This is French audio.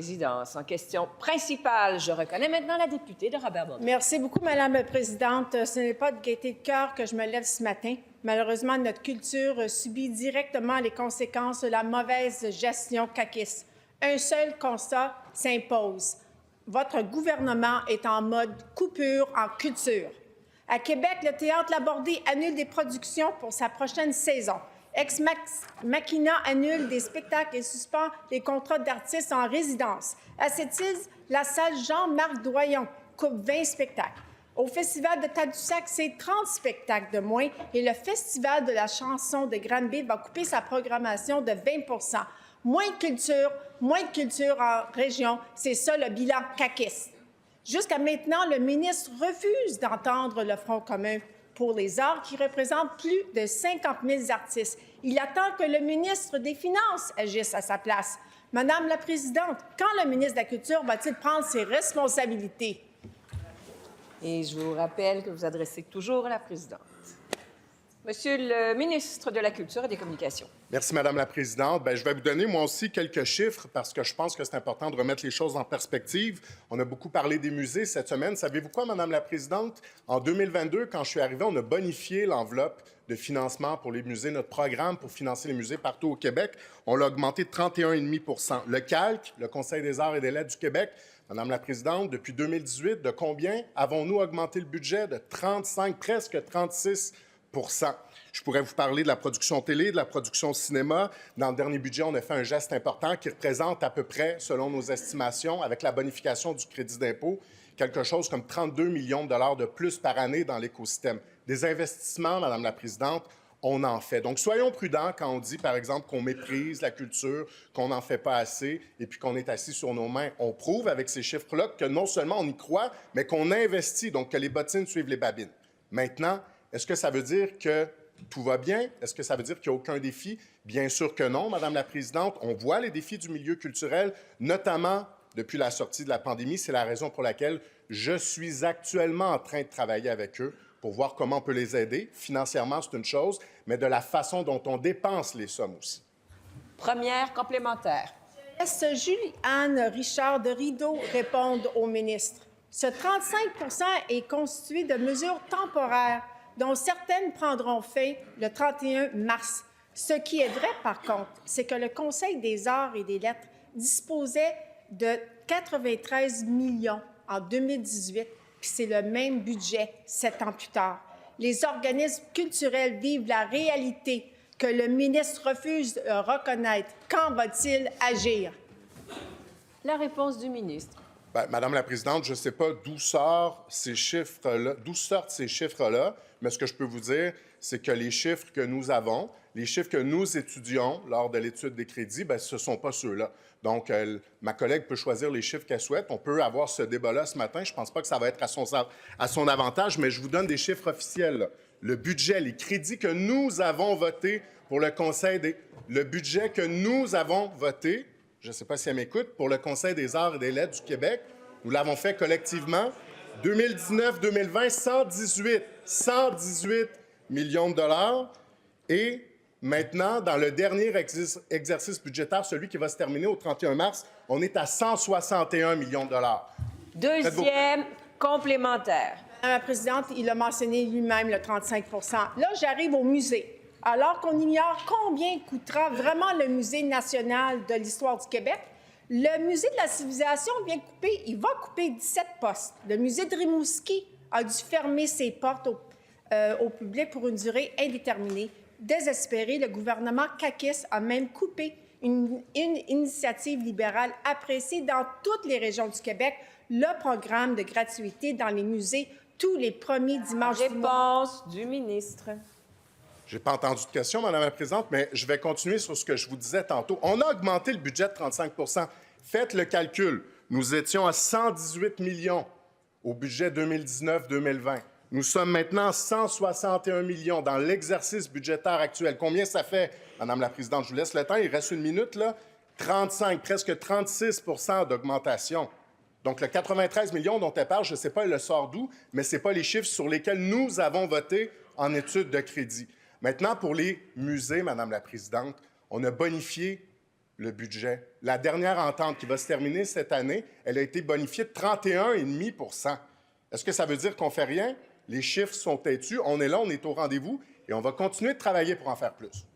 Présidence. En question principale, je reconnais maintenant la députée de Robert-Bourassa. Merci beaucoup, Madame la Présidente. Ce n'est pas de gaieté de cœur que je me lève ce matin. Malheureusement, notre culture subit directement les conséquences de la mauvaise gestion caquiste. Un seul constat s'impose. Votre gouvernement est en mode coupure en culture. À Québec, le Théâtre Labordé annule des productions pour sa prochaine saison. Ex Machina annule des spectacles et suspend les contrats d'artistes en résidence. À Sept-Îles, la salle Jean-Marc Doyon coupe 20 spectacles. Au Festival de Tadoussac, c'est 30 spectacles de moins et le Festival de la chanson de Granby va couper sa programmation de 20 moins de culture en région, c'est ça le bilan caquiste. Jusqu'à maintenant, le ministre refuse d'entendre le Front commun pour les arts, qui représente plus de 50 000 artistes. Il attend que le ministre des Finances agisse à sa place. Madame la Présidente, quand le ministre de la Culture va-t-il prendre ses responsabilités? Et je vous rappelle que vous adressez toujours à la présidente. Monsieur le ministre de la Culture et des Communications. Merci, Madame la Présidente. Je vais vous donner, moi aussi, quelques chiffres parce que je pense que c'est important de remettre les choses en perspective. On a beaucoup parlé des musées cette semaine. Savez-vous quoi, Madame la Présidente? En 2022, quand je suis arrivé, on a bonifié l'enveloppe de financement pour les musées. Notre programme pour financer les musées partout au Québec, on l'a augmenté de 31,5 %. Le CALQ, le Conseil des arts et des lettres du Québec, Madame la Présidente, depuis 2018, de combien avons-nous augmenté le budget? De 35, presque 36 %. Je pourrais vous parler de la production télé, de la production cinéma. Dans le dernier budget, on a fait un geste important qui représente à peu près, selon nos estimations, avec la bonification du crédit d'impôt, quelque chose comme 32 millions de dollars de plus par année dans l'écosystème. Des investissements, Madame la Présidente, on en fait. Donc, soyons prudents quand on dit, par exemple, qu'on méprise la culture, qu'on n'en fait pas assez et puis qu'on est assis sur nos mains. On prouve avec ces chiffres-là que non seulement on y croit, mais qu'on investit, donc que les bottines suivent les babines. Maintenant, est-ce que ça veut dire que tout va bien? Est-ce que ça veut dire qu'il n'y a aucun défi? Bien sûr que non, Madame la Présidente. On voit les défis du milieu culturel, notamment depuis la sortie de la pandémie. C'est la raison pour laquelle je suis actuellement en train de travailler avec eux pour voir comment on peut les aider. Financièrement, c'est une chose, mais de la façon dont on dépense les sommes aussi. Première complémentaire. Laisse Julie-Anne Richard de Rideau répondre au ministre. Ce 35 % est constitué de mesures temporaires dont certaines prendront fin le 31 mars. Ce qui est vrai, par contre, c'est que le Conseil des arts et des lettres disposait de 93 millions en 2018, puis c'est le même budget 7 ans plus tard. Les organismes culturels vivent la réalité que le ministre refuse de reconnaître. Quand va-t-il agir? La réponse du ministre. Madame la Présidente, je ne sais pas d'où sortent ces chiffres-là, mais ce que je peux vous dire, c'est que les chiffres que nous avons, les chiffres que nous étudions lors de l'étude des crédits, ce ne sont pas ceux-là. Donc, ma collègue peut choisir les chiffres qu'elle souhaite. On peut avoir ce débat-là ce matin. Je ne pense pas que ça va être à son avantage, mais je vous donne des chiffres officiels, là. Le budget, les crédits que nous avons votés pour le Conseil des... Le budget que nous avons voté, je ne sais pas si elle m'écoute, pour le Conseil des arts et des lettres du Québec, nous l'avons fait collectivement. 2019-2020, 118 millions de dollars. Et maintenant, dans le dernier exercice budgétaire, celui qui va se terminer au 31 mars, on est à 161 millions de dollars. Deuxième complémentaire. Madame la Présidente, il a mentionné lui-même le 35 %. Là, j'arrive au musée. Alors qu'on ignore combien coûtera vraiment le Musée national de l'histoire du Québec, le Musée de la civilisation il va couper 17 postes. Le Musée de Rimouski a dû fermer ses portes au public pour une durée indéterminée. Désespéré, le gouvernement caquiste a même coupé une initiative libérale appréciée dans toutes les régions du Québec, le programme de gratuité dans les musées tous les premiers dimanches du mois. Réponse du ministre. Je n'ai pas entendu de question, Madame la Présidente, mais je vais continuer sur ce que je vous disais tantôt. On a augmenté le budget de 35 %. Faites le calcul. Nous étions à 118 millions au budget 2019-2020. Nous sommes maintenant à 161 millions dans l'exercice budgétaire actuel. Combien ça fait, Madame la Présidente? Je vous laisse le temps. Il reste une minute, là. 35, presque 36 % d'augmentation. Donc, le 93 millions dont elle parle, je ne sais pas, elle le sort d'où, mais ce n'est pas les chiffres sur lesquels nous avons voté en étude de crédit. Maintenant, pour les musées, Madame la Présidente, on a bonifié le budget. La dernière entente qui va se terminer cette année, elle a été bonifiée de 31,5 %. Est-ce que ça veut dire qu'on ne fait rien? Les chiffres sont têtus, on est là, on est au rendez-vous et on va continuer de travailler pour en faire plus.